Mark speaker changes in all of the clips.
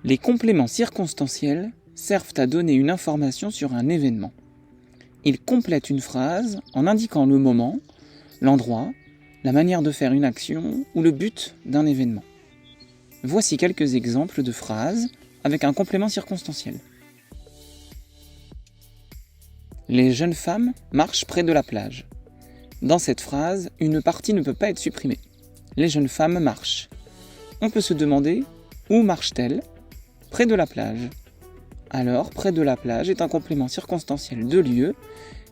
Speaker 1: Les compléments circonstanciels servent à donner une information sur un événement. Ils complètent une phrase en indiquant le moment, l'endroit, la manière de faire une action ou le but d'un événement. Voici quelques exemples de phrases avec un complément circonstanciel. Les jeunes femmes marchent près de la plage. Dans cette phrase, une partie ne peut pas être supprimée. Les jeunes femmes marchent. On peut se demander où marchent-elles ? Près de la plage. Alors, près de la plage est un complément circonstanciel de lieu,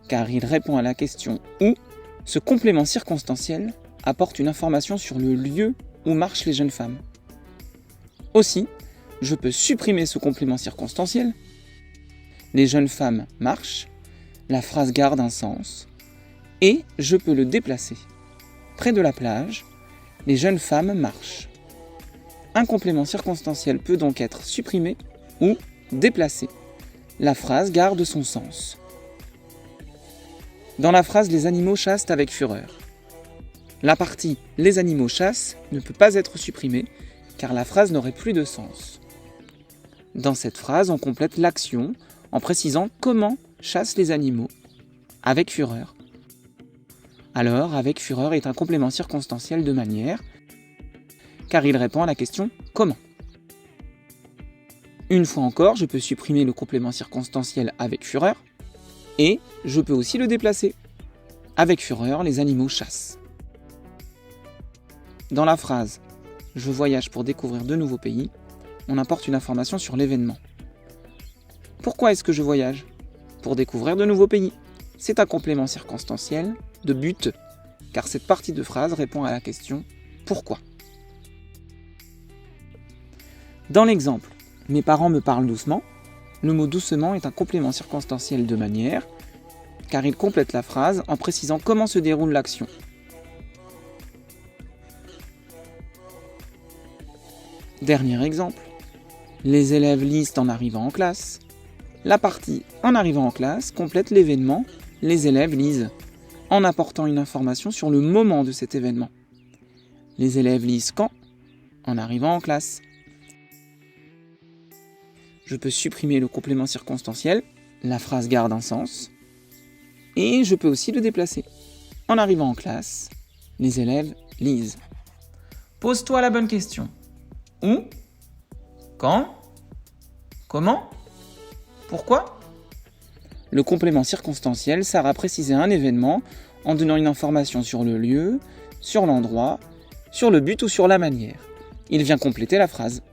Speaker 1: car il répond à la question où. Ce complément circonstanciel apporte une information sur le lieu où marchent les jeunes femmes. Aussi, je peux supprimer ce complément circonstanciel. Les jeunes femmes marchent, la phrase garde un sens, et je peux le déplacer. Près de la plage, les jeunes femmes marchent. Un complément circonstanciel peut donc être supprimé ou déplacé. La phrase garde son sens. Dans la phrase « Les animaux chassent avec fureur », la partie « Les animaux chassent » ne peut pas être supprimée car la phrase n'aurait plus de sens. Dans cette phrase, on complète l'action en précisant comment chassent les animaux avec fureur. Alors, avec fureur est un complément circonstanciel de manière car il répond à la question « Comment ?». Une fois encore, je peux supprimer le complément circonstanciel avec fureur et je peux aussi le déplacer. Avec fureur, les animaux chassent. Dans la phrase « Je voyage pour découvrir de nouveaux pays », on apporte une information sur l'événement. Pourquoi est-ce que je voyage ? Pour découvrir de nouveaux pays. C'est un complément circonstanciel de but, car cette partie de phrase répond à la question « Pourquoi ?». Dans l'exemple « Mes parents me parlent doucement », le mot « doucement » est un complément circonstanciel de manière, car il complète la phrase en précisant comment se déroule l'action. Dernier exemple. Les élèves lisent en arrivant en classe. La partie « en arrivant en classe » complète l'événement « les élèves lisent » en apportant une information sur le moment de cet événement. Les élèves lisent quand ? En arrivant en classe. Je peux supprimer le complément circonstanciel, la phrase garde un sens, et je peux aussi le déplacer. En arrivant en classe, les élèves lisent. Pose-toi la bonne question. Où ? Quand ? Comment ? Pourquoi ? Le complément circonstanciel sert à préciser un événement en donnant une information sur le lieu, sur l'endroit, sur le but ou sur la manière. Il vient compléter la phrase.